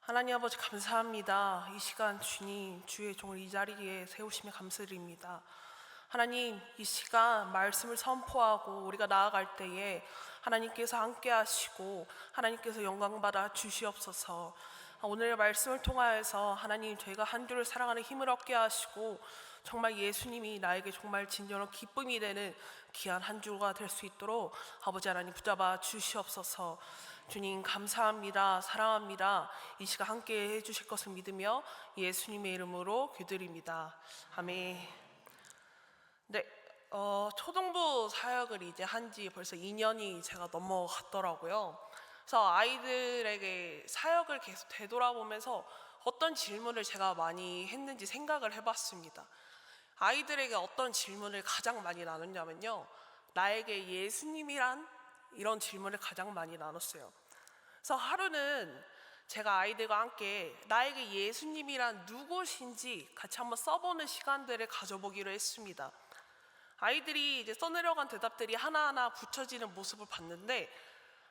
하나님 아버지 감사합니다. 이 시간 주님 주의 종을 이 자리에 세우심에 감사드립니다. 하나님, 이 시간 말씀을 선포하고 우리가 나아갈 때에 하나님께서 함께 하시고 하나님께서 영광 받아 주시옵소서. 오늘 말씀을 통하여서 하나님, 저희가 한 주를 사랑하는 힘을 얻게 하시고 정말 예수님이 나에게 정말 진정한 기쁨이 되는 귀한 한 주가 될 수 있도록 아버지 하나님 붙잡아 주시옵소서. 주님 감사합니다. 사랑합니다. 이 시간 함께 해주실 것을 믿으며 예수님의 이름으로 기도드립니다. 아멘. 네, 초등부 사역을 이제 한지 벌써 2년이 제가 넘어갔더라고요. 그래서 아이들에게 사역을 계속 되돌아보면서 어떤 질문을 제가 많이 했는지 생각을 해봤습니다. 아이들에게 어떤 질문을 가장 많이 나눴냐면요, 나에게 예수님이란? 이런 질문을 가장 많이 나눴어요. 그래서 하루는 제가 아이들과 함께 나에게 예수님이란 누구신지 같이 한번 써보는 시간들을 가져보기로 했습니다. 아이들이 이제 써내려간 대답들이 하나하나 붙여지는 모습을 봤는데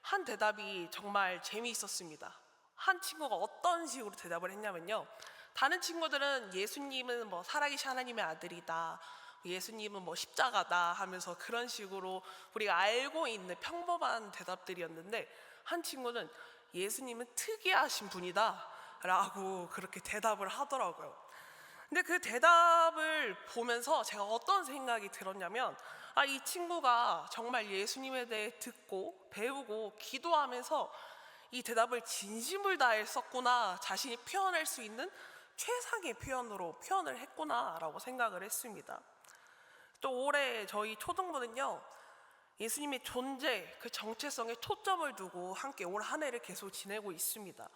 한 대답이 정말 재미있었습니다. 한 친구가 어떤 식으로 대답을 했냐면요, 다른 친구들은 예수님은 뭐 살아계신 하나님의 아들이다, 예수님은 뭐 십자가다 하면서 그런 식으로 우리가 알고 있는 평범한 대답들이었는데, 한 친구는 예수님은 특이하신 분이다 라고 그렇게 대답을 하더라고요. 근데 그 대답을 보면서 제가 어떤 생각이 들었냐면, 이 친구가 정말 예수님에 대해 듣고 배우고 기도하면서 이 대답을 진심을 다해 썼구나, 자신이 표현할 수 있는 최상의 표현으로 표현을 했구나 라고 생각을 했습니다. 또 올해 저희 초등부는요, 예수님의 존재, 그 정체성에 초점을 두고 함께 올 한 해를 계속 지내고 있습니다.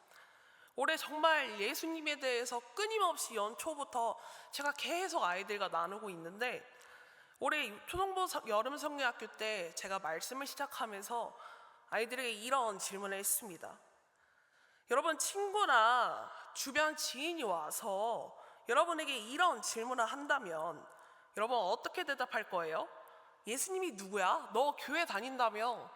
올해 정말 예수님에 대해서 끊임없이 연초부터 제가 계속 아이들과 나누고 있는데, 올해 초등부 여름 성경학교 때 제가 말씀을 시작하면서 아이들에게 이런 질문을 했습니다. 여러분, 친구나 주변 지인이 와서 여러분에게 이런 질문을 한다면 여러분 어떻게 대답할 거예요? 예수님이 누구야? 너 교회 다닌다며?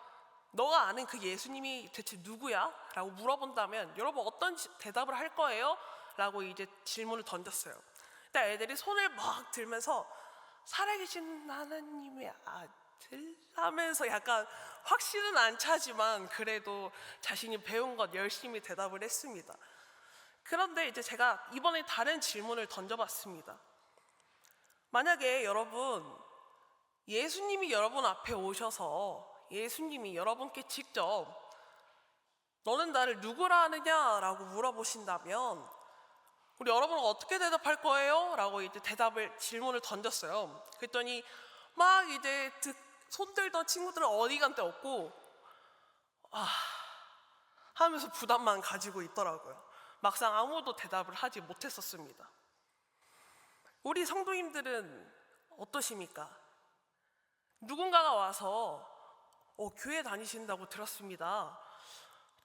너가 아는 그 예수님이 대체 누구야? 라고 물어본다면 여러분 어떤 대답을 할 거예요? 라고 이제 질문을 던졌어요. 근데 애들이 손을 막 들면서 살아계신 하나님의 아들? 하면서 약간 확신은 안 차지만 그래도 자신이 배운 것 열심히 대답을 했습니다. 그런데 이제 제가 이번에 다른 질문을 던져봤습니다. 만약에 여러분, 예수님이 여러분 앞에 오셔서 예수님이 여러분께 직접 너는 나를 누구라 하느냐 라고 물어보신다면 우리 여러분은 어떻게 대답할 거예요? 라고 이제 질문을 던졌어요. 그랬더니 막 이제 손들던 친구들은 어디 간 데 없고 하면서 부담만 가지고 있더라고요. 막상 아무도 대답을 하지 못했었습니다. 우리 성도님들은 어떠십니까? 누군가가 와서 교회 다니신다고 들었습니다.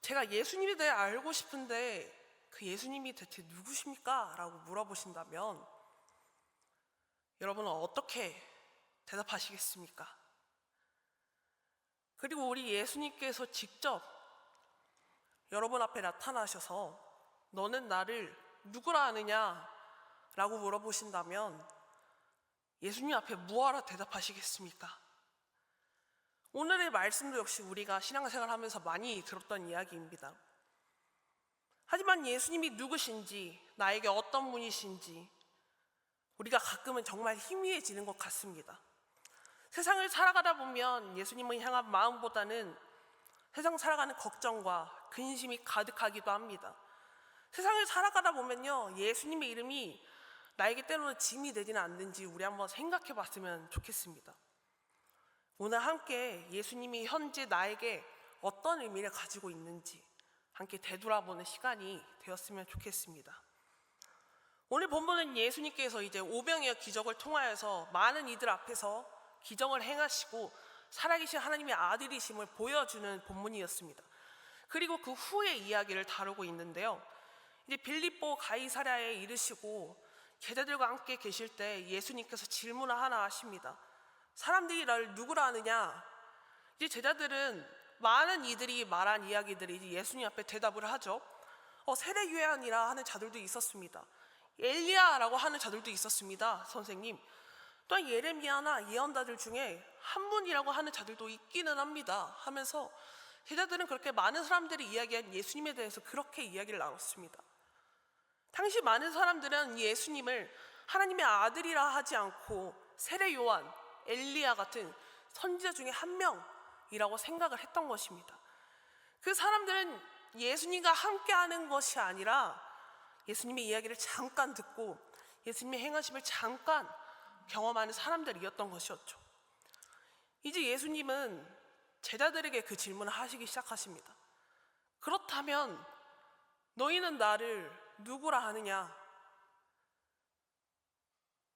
제가 예수님에 대해 알고 싶은데 그 예수님이 대체 누구십니까? 라고 물어보신다면 여러분은 어떻게 대답하시겠습니까? 그리고 우리 예수님께서 직접 여러분 앞에 나타나셔서 너는 나를 누구라 하느냐? 라고 물어보신다면 예수님 앞에 무엇라 대답하시겠습니까? 오늘의 말씀도 역시 우리가 신앙생활하면서 많이 들었던 이야기입니다. 하지만 예수님이 누구신지, 나에게 어떤 분이신지 우리가 가끔은 정말 희미해지는 것 같습니다. 세상을 살아가다 보면 예수님을 향한 마음보다는 세상 살아가는 걱정과 근심이 가득하기도 합니다. 세상을 살아가다 보면요, 예수님의 이름이 나에게 때로는 짐이 되지는 않는지 우리 한번 생각해 봤으면 좋겠습니다. 오늘 함께 예수님이 현재 나에게 어떤 의미를 가지고 있는지 함께 되돌아보는 시간이 되었으면 좋겠습니다. 오늘 본문은 예수님께서 이제 오병이어 기적을 통하여서 많은 이들 앞에서 기적을 행하시고 살아계신 하나님의 아들이심을 보여주는 본문이었습니다. 그리고 그 후의 이야기를 다루고 있는데요, 이제 빌립보 가이사랴에 이르시고 제자들과 함께 계실 때 예수님께서 질문을 하나 하십니다. 사람들이 나를 누구라 하느냐? 이제 제자들은 많은 이들이 말한 이야기들이 이제 예수님 앞에 대답을 하죠. 세례 요한이라 하는 자들도 있었습니다. 엘리야라고 하는 자들도 있었습니다. 선생님. 또한 예레미야나 예언자들 중에 한 분이라고 하는 자들도 있기는 합니다. 하면서 제자들은 그렇게 많은 사람들이 이야기한 예수님에 대해서 그렇게 이야기를 나눴습니다. 당시 많은 사람들은 예수님을 하나님의 아들이라 하지 않고 세례 요한, 엘리야 같은 선지자 중에 한 명이라고 생각을 했던 것입니다. 그 사람들은 예수님과 함께하는 것이 아니라 예수님의 이야기를 잠깐 듣고 예수님의 행하심을 잠깐 경험하는 사람들이었던 것이었죠. 이제 예수님은 제자들에게 그 질문을 하시기 시작하십니다. 그렇다면 너희는 나를 누구라 하느냐?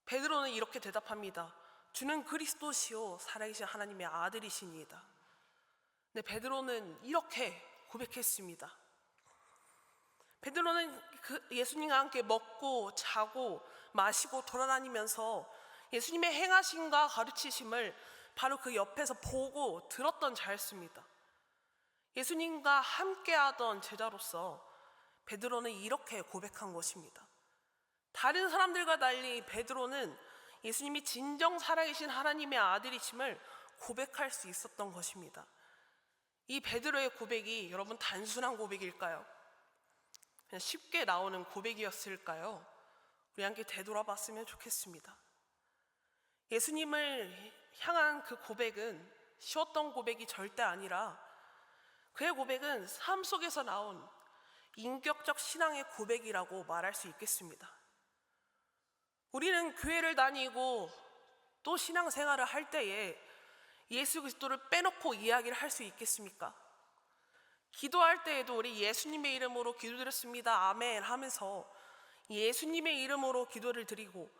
베드로는 이렇게 대답합니다. 주는 그리스도시요 살아계신 하나님의 아들이시니이다. 네, 베드로는 이렇게 고백했습니다. 베드로는 예수님과 함께 먹고 자고 마시고 돌아다니면서 예수님의 행하심과 가르치심을 바로 그 옆에서 보고 들었던 자였습니다. 예수님과 함께하던 제자로서 베드로는 이렇게 고백한 것입니다. 다른 사람들과 달리 베드로는 예수님이 진정 살아계신 하나님의 아들이심을 고백할 수 있었던 것입니다. 이 베드로의 고백이 여러분 단순한 고백일까요? 그냥 쉽게 나오는 고백이었을까요? 우리 함께 되돌아봤으면 좋겠습니다. 예수님을 향한 그 고백은 쉬웠던 고백이 절대 아니라 그의 고백은 삶 속에서 나온 인격적 신앙의 고백이라고 말할 수 있겠습니다. 우리는 교회를 다니고 또 신앙생활을 할 때에 예수 그리스도를 빼놓고 이야기를 할 수 있겠습니까? 기도할 때에도 우리 예수님의 이름으로 기도드렸습니다 아멘 하면서 예수님의 이름으로 기도를 드리고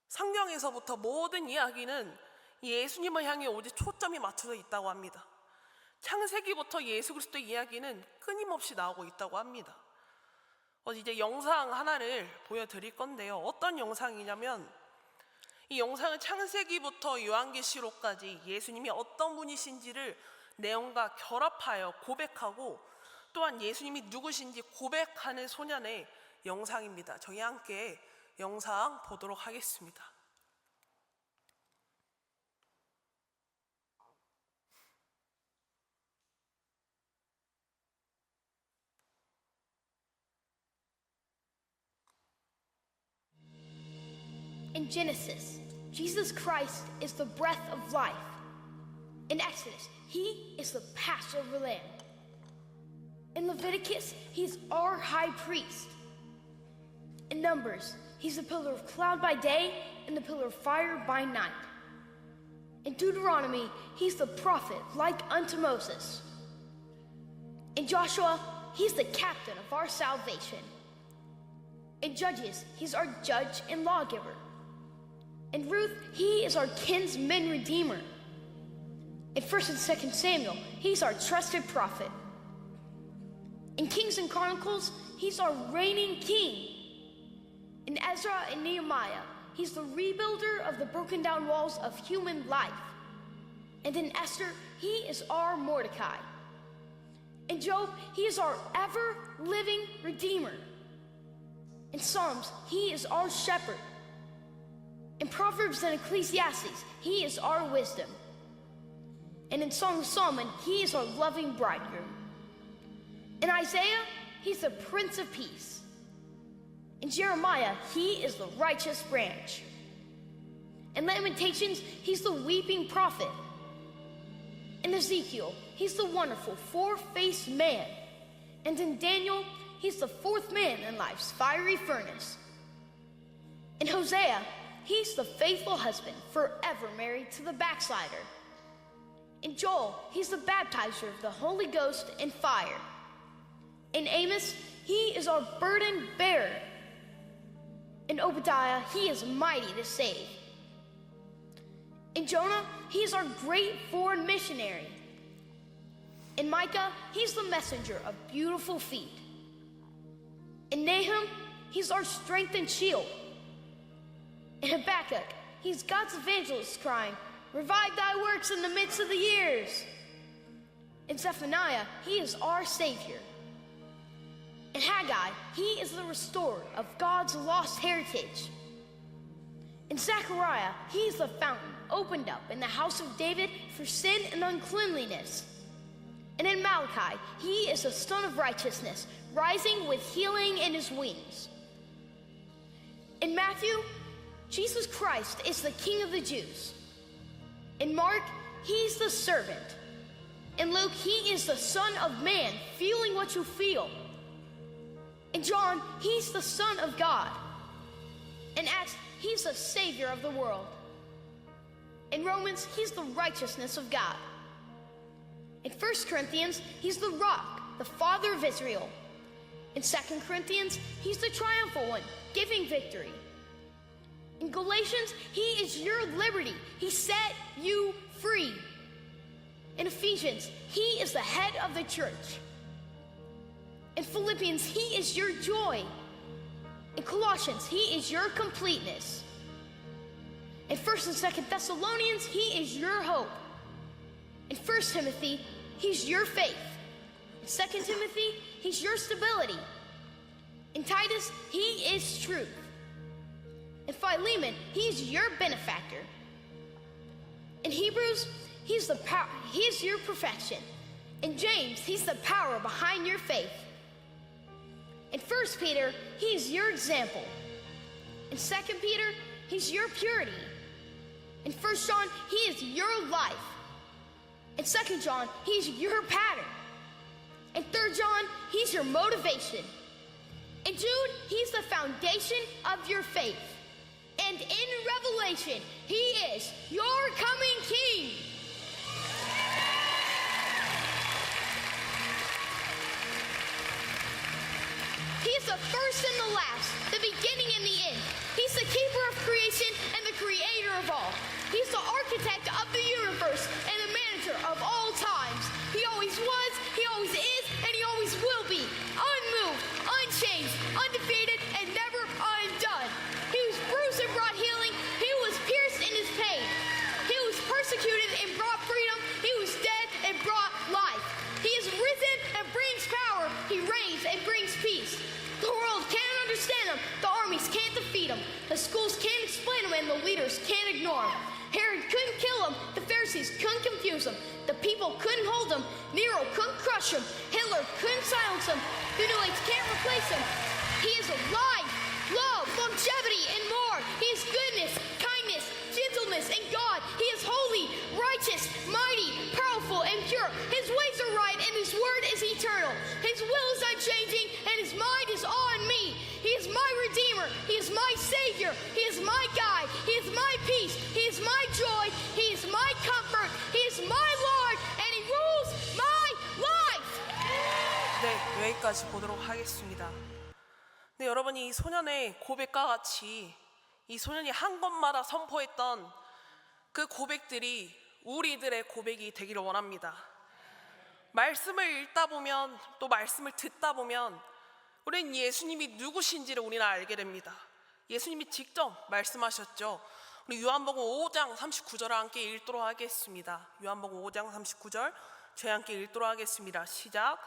성경에서부터 모든 이야기는 예수님을 향해 오직 초점이 맞춰져 있다고 합니다. 창세기부터 예수 그리스도의 이야기는 끊임없이 나오고 있다고 합니다. 이제 영상 하나를 보여드릴 건데요. 어떤 영상이냐면 이 영상은 창세기부터 요한계시록까지 예수님이 어떤 분이신지를 내용과 결합하여 고백하고 또한 예수님이 누구신지 고백하는 소년의 영상입니다. 저희 함께 영상 보도록 하겠습니다. In Genesis, Jesus Christ is the breath of life. In Exodus, he is the Passover lamb. In Leviticus, he's our high priest. In Numbers, he's the pillar of cloud by day and the pillar of fire by night. In Deuteronomy, he's the prophet like unto Moses. In Joshua, he's the captain of our salvation. In Judges, he's our judge and lawgiver. In Ruth, he is our kinsman redeemer. In 1 and 2 Samuel, he's our trusted prophet. In Kings and Chronicles, he's our reigning king. In Ezra and Nehemiah, he's the rebuilder of the broken down walls of human life. And in Esther, he is our Mordecai. In Job, he is our ever-living redeemer. In Psalms, he is our shepherd. In Proverbs and Ecclesiastes, he is our wisdom. And in Song of Solomon, he is our loving bridegroom. In Isaiah, he's the Prince of Peace. In Jeremiah, he is the righteous branch. In Lamentations, he's the weeping prophet. In Ezekiel, he's the wonderful four-faced man. And in Daniel, he's the fourth man in life's fiery furnace. In Hosea, he's the faithful husband, forever married to the backslider. In Joel, he's the baptizer of the Holy Ghost and fire. In Amos, he is our burden bearer. In Obadiah, he is mighty to save. In Jonah, he's our great foreign missionary. In Micah, he's the messenger of beautiful feet. In Nahum, he's our strength and shield. In Habakkuk, he's God's evangelist crying, "Revive thy works in the midst of the years." In Zephaniah, he is our Savior. In Haggai, Malachi, he is the restorer of God's lost heritage. In Zechariah, he is the fountain opened up in the house of David for sin and uncleanliness. And in Malachi, he is the Son of Righteousness, rising with healing in his wings. In Matthew, Jesus Christ is the King of the Jews. In Mark, he's the servant. In Luke, he is the Son of Man, feeling what you feel. In John, he's the Son of God. In Acts, he's the Savior of the world. In Romans, he's the righteousness of God. In 1 Corinthians, he's the rock, the Father of Israel. In 2 Corinthians, he's the triumphal one, giving victory. In Galatians, he is your liberty. He set you free. In Ephesians, he is the head of the church. In Philippians, he is your joy. In Colossians, he is your completeness. In 1 and 2 Thessalonians, he is your hope. In 1 Timothy, he's your faith. In 2 Timothy, he's your stability. In Titus, he is truth. In Philemon, he's your benefactor. In Hebrews, he's the power, he's your perfection. In James, he's the power behind your faith. In 1 Peter, he's your example. In 2 Peter, he's your purity. In 1 John, he is your life. In 2 John, he's your pattern. In 3 John, he's your motivation. In Jude, he's the foundation of your faith. And in Revelation, he is your coming King. He's the first and the last, the beginning and the end. He's the keeper of creation and the creator of all. He's the architect of the universe and the manager of all times. He always was, he always is, and he always will be. Unmoved, unchanged, undefeated, and never undone. He was bruised and brought healing. He was pierced in his pain. He was persecuted and brought freedom. He was dead and brought life. He is risen and brings power. He reigns and brings peace. The world can't understand him. The armies can't defeat him. The schools can't explain him, and the leaders can't ignore him. Herod couldn't kill him. The Pharisees couldn't confuse him. The people couldn't hold him. Nero couldn't crush him. Hitler couldn't silence him. The New Age can't replace him. He is life, love, longevity, and more. He is goodness, kindness, gentleness, and God. He is holy, righteous, mighty, powerful, and pure. His ways are right, and his word is eternal. His will is unchanging, and his mind is on me. He is my Redeemer. He is my Savior. He is my guide. He is my peace. He is my joy. He is my comfort. He is my Lord, and he rules my life. 네, 여기까지 보도록 하겠습니다. 네, 여러분이 이 소년의 고백과 같이 이 소년이 한 것마다 선포했던 그 고백들이 우리들의 고백이 되기를 원합니다. 말씀을 읽다 보면 또 말씀을 듣다 보면 우리는 예수님이 누구신지를 우리는 알게 됩니다. 예수님이 직접 말씀하셨죠. 우리 요한복음 5장 39절을 함께 읽도록 하겠습니다. 요한복음 5장 39절 저희 함께 읽도록 하겠습니다. 시작.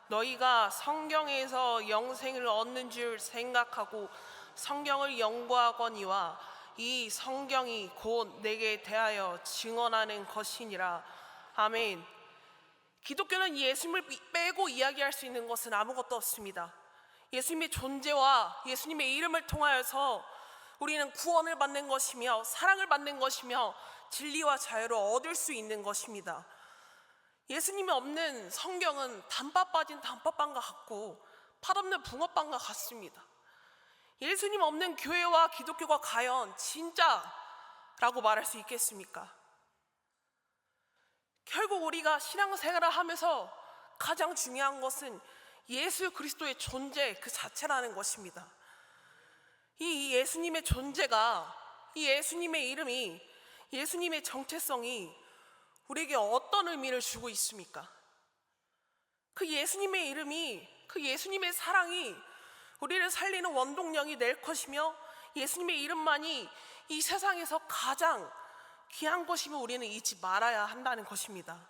너희가 성경에서 영생을 얻는 줄 생각하고 성경을 연구하거니와 이 성경이 곧 내게 대하여 증언하는 것이니라. 아멘. 기독교는 예수님을 빼고 이야기할 수 있는 것은 아무것도 없습니다. 예수님의 존재와 예수님의 이름을 통하여서 우리는 구원을 받는 것이며 사랑을 받는 것이며 진리와 자유를 얻을 수 있는 것입니다. 예수님이 없는 성경은 단팥 빠진 단팥빵과 같고 팥 없는 붕어빵과 같습니다. 예수님 없는 교회와 기독교가 과연 진짜라고 말할 수 있겠습니까? 결국 우리가 신앙생활을 하면서 가장 중요한 것은 예수 그리스도의 존재 그 자체라는 것입니다. 이 예수님의 존재가, 이 예수님의 이름이, 예수님의 정체성이 우리에게 어떤 의미를 주고 있습니까? 그 예수님의 이름이, 그 예수님의 사랑이 우리를 살리는 원동력이 될 것이며 예수님의 이름만이 이 세상에서 가장 귀한 것이며 우리는 잊지 말아야 한다는 것입니다.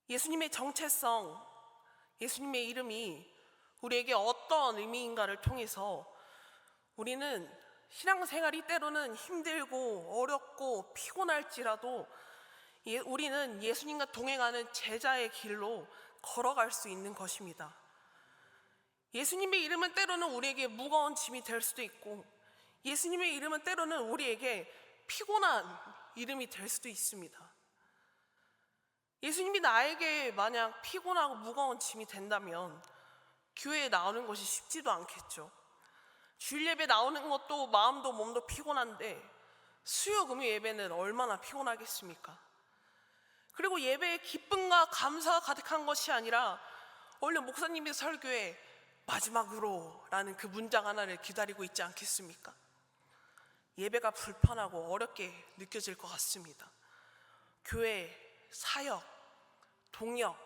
예수님의 정체성, 예수님의 이름이 우리에게 어떤 의미인가를 통해서 우리는 신앙생활이 때로는 힘들고 어렵고 피곤할지라도 우리는 예수님과 동행하는 제자의 길로 걸어갈 수 있는 것입니다. 예수님의 이름은 때로는 우리에게 무거운 짐이 될 수도 있고, 예수님의 이름은 때로는 우리에게 피곤한 이름이 될 수도 있습니다. 예수님이 나에게 만약 피곤하고 무거운 짐이 된다면 교회에 나오는 것이 쉽지도 않겠죠. 주일 예배 나오는 것도 마음도 몸도 피곤한데 수요 금요 예배는 얼마나 피곤하겠습니까? 그리고 예배에 기쁨과 감사가 가득한 것이 아니라 원래 목사님의 설교에 마지막으로 라는 그 문장 하나를 기다리고 있지 않겠습니까? 예배가 불편하고 어렵게 느껴질 것 같습니다. 교회, 사역, 동역,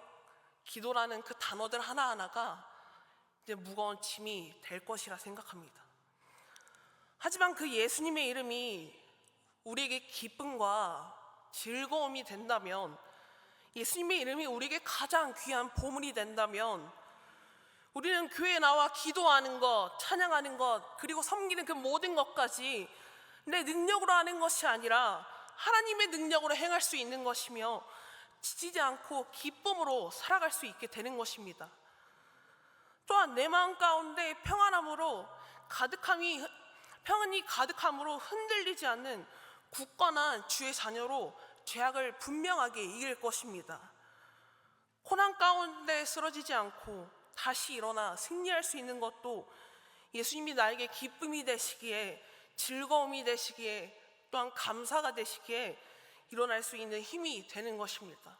기도라는 그 단어들 하나하나가 이제 무거운 짐이 될 것이라 생각합니다. 하지만 그 예수님의 이름이 우리에게 기쁨과 즐거움이 된다면, 예수님의 이름이 우리에게 가장 귀한 보물이 된다면, 우리는 교회에 나와 기도하는 것, 찬양하는 것, 그리고 섬기는 그 모든 것까지 내 능력으로 하는 것이 아니라 하나님의 능력으로 행할 수 있는 것이며 지치지 않고 기쁨으로 살아갈 수 있게 되는 것입니다. 또한 내 마음 가운데 평안이 가득함으로 흔들리지 않는 굳건한 주의 자녀로 죄악을 분명하게 이길 것입니다. 고난 가운데 쓰러지지 않고 다시 일어나 승리할 수 있는 것도 예수님이 나에게 기쁨이 되시기에, 즐거움이 되시기에, 또한 감사가 되시기에 일어날 수 있는 힘이 되는 것입니다.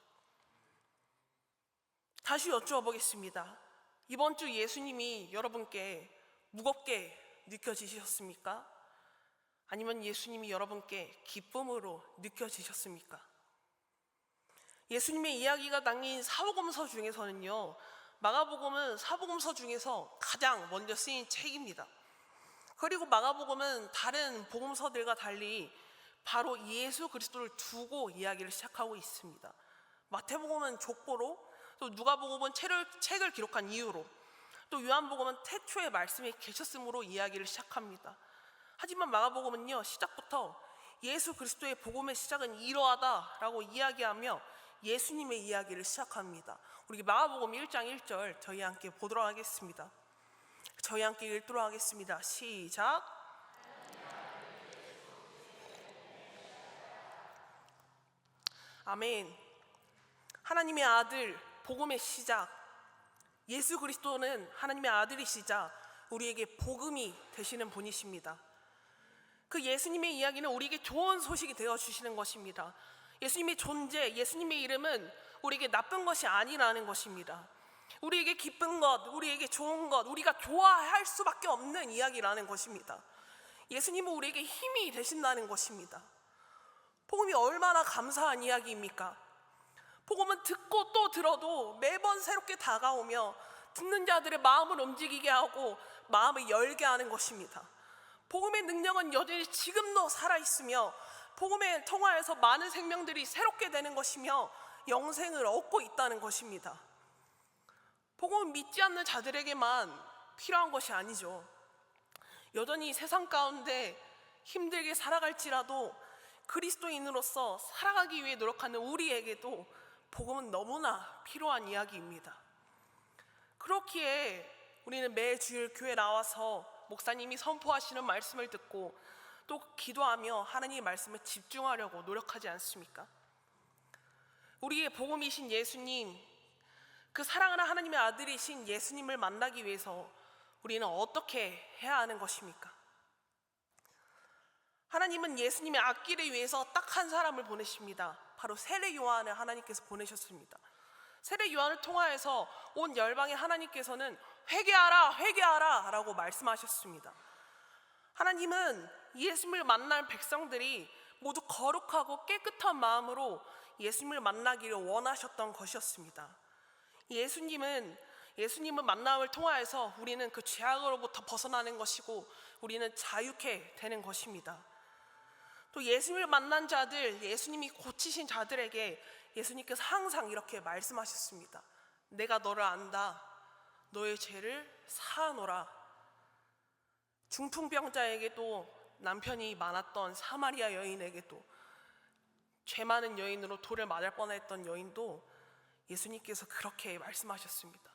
다시 여쭈어 보겠습니다. 이번 주 예수님이 여러분께 무겁게 느껴지셨습니까? 아니면 예수님이 여러분께 기쁨으로 느껴지셨습니까? 예수님의 이야기가 담긴 사복음서 중에서는요, 마가복음은 사복음서 중에서 가장 먼저 쓰인 책입니다. 그리고 마가복음은 다른 복음서들과 달리 바로 예수 그리스도를 두고 이야기를 시작하고 있습니다. 마태복음은 족보로, 또 누가복음은 책을 기록한 이유로, 또 요한복음은 태초에 말씀이 계셨으므로 이야기를 시작합니다. 하지만 마가복음은요, 시작부터 예수 그리스도의 복음의 시작은 이러하다라고 이야기하며 예수님의 이야기를 시작합니다. 우리 마가복음 1장 1절 저희 함께 보도록 하겠습니다. 저희 함께 읽도록 하겠습니다. 시작. 아멘. 하나님의 아들, 복음의 시작, 예수 그리스도는 하나님의 아들이시자 우리에게 복음이 되시는 분이십니다. 그 예수님의 이야기는 우리에게 좋은 소식이 되어주시는 것입니다. 예수님의 존재, 예수님의 이름은 우리에게 나쁜 것이 아니라는 것입니다. 우리에게 기쁜 것, 우리에게 좋은 것, 우리가 좋아할 수밖에 없는 이야기라는 것입니다. 예수님은 우리에게 힘이 되신다는 것입니다. 복음이 얼마나 감사한 이야기입니까? 복음은 듣고 또 들어도 매번 새롭게 다가오며 듣는 자들의 마음을 움직이게 하고 마음을 열게 하는 것입니다. 복음의 능력은 여전히 지금도 살아있으며 복음에 통하여서 많은 생명들이 새롭게 되는 것이며 영생을 얻고 있다는 것입니다. 복음은 믿지 않는 자들에게만 필요한 것이 아니죠. 여전히 세상 가운데 힘들게 살아갈지라도 그리스도인으로서 살아가기 위해 노력하는 우리에게도 복음은 너무나 필요한 이야기입니다. 그렇기에 우리는 매 주일 교회 나와서 목사님이 선포하시는 말씀을 듣고 또 기도하며 하나님의 말씀에 집중하려고 노력하지 않습니까? 우리의 복음이신 예수님, 그 사랑하는 하나님의 아들이신 예수님을 만나기 위해서 우리는 어떻게 해야 하는 것입니까? 하나님은 예수님의 앞길을 위해서 딱 한 사람을 보내십니다. 바로 세례 요한을 하나님께서 보내셨습니다. 세례 요한을 통하여서 온 열방의 하나님께서는 회개하라, 회개하라 라고 말씀하셨습니다. 하나님은 예수님을 만날 백성들이 모두 거룩하고 깨끗한 마음으로 예수님을 만나기를 원하셨던 것이었습니다. 예수님은 만남을 통하여서 우리는 그 죄악으로부터 벗어나는 것이고 우리는 자유케 되는 것입니다. 또 예수님을 만난 자들, 예수님이 고치신 자들에게 예수님께서 항상 이렇게 말씀하셨습니다. 내가 너를 안다. 너의 죄를 사하노라. 중풍병자에게도 남편이 많았던 사마리아 여인에게도 죄 많은 여인으로 돌을 맞을 뻔했던 여인도 예수님께서 그렇게 말씀하셨습니다.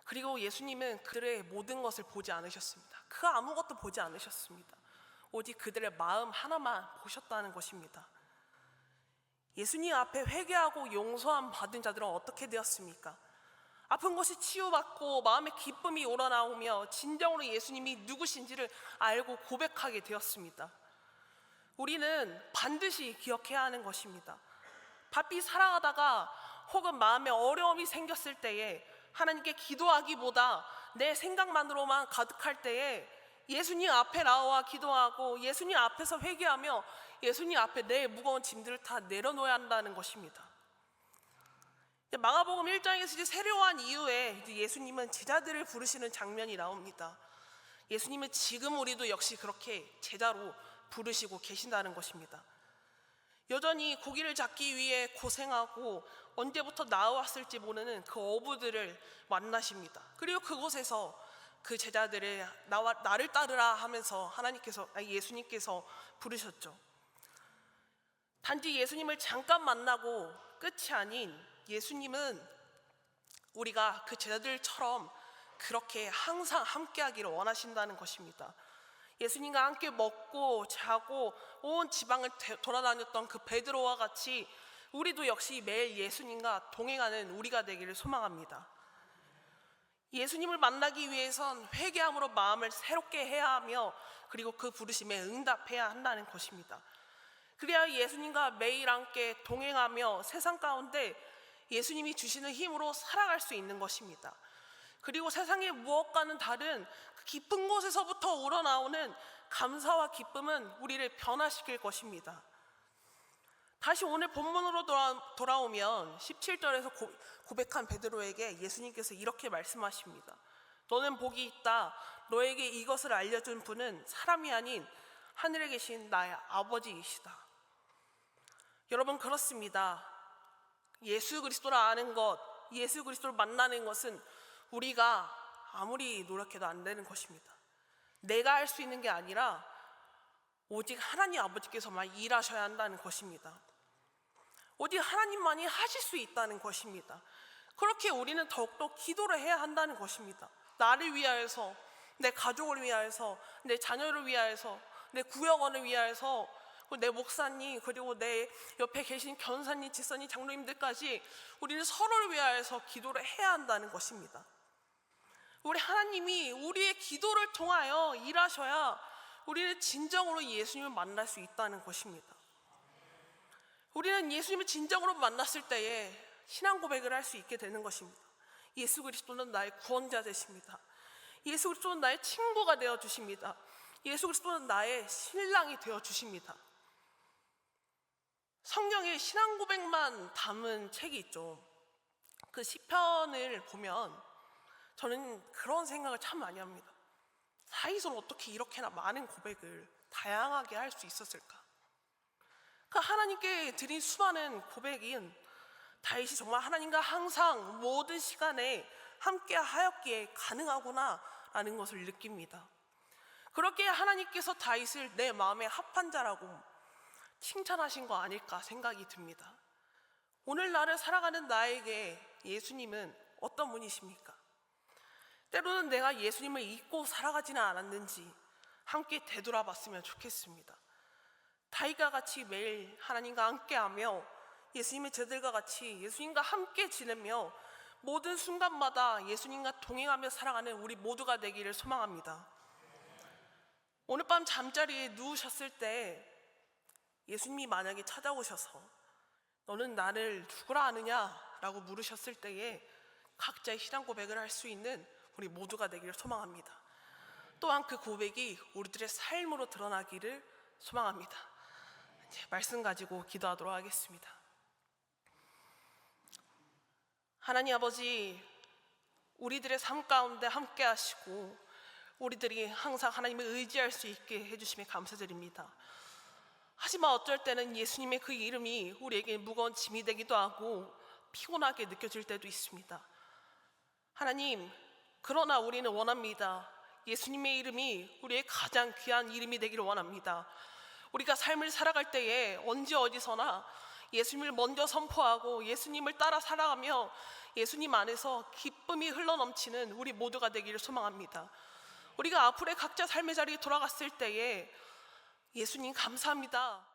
그리고 예수님은 그들의 모든 것을 보지 않으셨습니다. 그 아무것도 보지 않으셨습니다. 오직 그들의 마음 하나만 보셨다는 것입니다. 예수님 앞에 회개하고 용서함 받은 자들은 어떻게 되었습니까? 아픈 것이 치유받고 마음에 기쁨이 우러나오며 진정으로 예수님이 누구신지를 알고 고백하게 되었습니다. 우리는 반드시 기억해야 하는 것입니다. 바삐 살아가다가 혹은 마음에 어려움이 생겼을 때에 하나님께 기도하기보다 내 생각만으로만 가득할 때에 예수님 앞에 나와 기도하고 예수님 앞에서 회개하며 예수님 앞에 내 무거운 짐들을 다 내려놓아야 한다는 것입니다. 마가복음 1장에서 이제 세례요한 이후에 이제 예수님은 제자들을 부르시는 장면이 나옵니다. 예수님은 지금 우리도 역시 그렇게 제자로 부르시고 계신다는 것입니다. 여전히 고기를 잡기 위해 고생하고 언제부터 나왔을지 모르는 그 어부들을 만나십니다. 그리고 그곳에서 그 제자들을 나를 따르라 하면서 예수님께서 부르셨죠. 단지 예수님을 잠깐 만나고 끝이 아닌 예수님은 우리가 그 제자들처럼 그렇게 항상 함께하기를 원하신다는 것입니다. 예수님과 함께 먹고 자고 온 지방을 돌아다녔던 그 베드로와 같이 우리도 역시 매일 예수님과 동행하는 우리가 되기를 소망합니다. 예수님을 만나기 위해선 회개함으로 마음을 새롭게 해야 하며 그리고 그 부르심에 응답해야 한다는 것입니다. 그래야 예수님과 매일 함께 동행하며 세상 가운데 예수님이 주시는 힘으로 살아갈 수 있는 것입니다. 그리고 세상의 무엇과는 다른 그 깊은 곳에서부터 우러나오는 감사와 기쁨은 우리를 변화시킬 것입니다. 다시 오늘 본문으로 돌아오면 17절에서 고백한 베드로에게 예수님께서 이렇게 말씀하십니다. 너는 복이 있다. 너에게 이것을 알려준 분은 사람이 아닌 하늘에 계신 나의 아버지이시다. 여러분, 그렇습니다. 예수 그리스도를 아는 것, 예수 그리스도를 만나는 것은 우리가 아무리 노력해도 안 되는 것입니다. 내가 할 수 있는 게 아니라 오직 하나님 아버지께서만 일하셔야 한다는 것입니다. 오직 하나님만이 하실 수 있다는 것입니다. 그렇게 우리는 더욱더 기도를 해야 한다는 것입니다. 나를 위하여서, 내 가족을 위하여서, 내 자녀를 위하여서, 내 구역원을 위하여서, 내 목사님, 그리고 내 옆에 계신 견사님, 집사님, 장로님들까지 우리는 서로를 위하여서 기도를 해야 한다는 것입니다. 우리 하나님이 우리의 기도를 통하여 일하셔야 우리는 진정으로 예수님을 만날 수 있다는 것입니다. 우리는 예수님을 진정으로 만났을 때에 신앙 고백을 할 수 있게 되는 것입니다. 예수 그리스도는 나의 구원자 되십니다. 예수 그리스도는 나의 친구가 되어 주십니다. 예수 그리스도는 나의 신랑이 되어 주십니다. 성경에 신앙 고백만 담은 책이 있죠. 그 시편을 보면 저는 그런 생각을 참 많이 합니다. 다윗은 어떻게 이렇게나 많은 고백을 다양하게 할 수 있었을까? 그 하나님께 드린 수많은 고백인 다윗이 정말 하나님과 항상 모든 시간에 함께 하였기에 가능하구나 라는 것을 느낍니다. 그렇게 하나님께서 다윗을 내 마음에 합한 자라고 칭찬하신 거 아닐까 생각이 듭니다. 오늘날을 살아가는 나에게 예수님은 어떤 분이십니까? 때로는 내가 예수님을 잊고 살아가지는 않았는지 함께 되돌아봤으면 좋겠습니다. 다윗과 같이 매일 하나님과 함께하며 예수님의 제자들과 같이 예수님과 함께 지내며 모든 순간마다 예수님과 동행하며 살아가는 우리 모두가 되기를 소망합니다. 오늘 밤 잠자리에 누우셨을 때 예수님이 만약에 찾아오셔서 너는 나를 누구라 아느냐? 라고 물으셨을 때에 각자의 신앙 고백을 할 수 있는 우리 모두가 되기를 소망합니다. 또한 그 고백이 우리들의 삶으로 드러나기를 소망합니다. 이제 말씀 가지고 기도하도록 하겠습니다. 하나님 아버지, 우리들의 삶 가운데 함께 하시고 우리들이 항상 하나님을 의지할 수 있게 해주심에 감사드립니다. 하지만 어쩔 때는 예수님의 그 이름이 우리에게 무거운 짐이 되기도 하고 피곤하게 느껴질 때도 있습니다. 하나님, 그러나 우리는 원합니다. 예수님의 이름이 우리의 가장 귀한 이름이 되기를 원합니다. 우리가 삶을 살아갈 때에 언제 어디서나 예수님을 먼저 선포하고 예수님을 따라 살아가며 예수님 안에서 기쁨이 흘러넘치는 우리 모두가 되기를 소망합니다. 우리가 앞으로의 각자 삶의 자리에 돌아갔을 때에 예수님 감사합니다.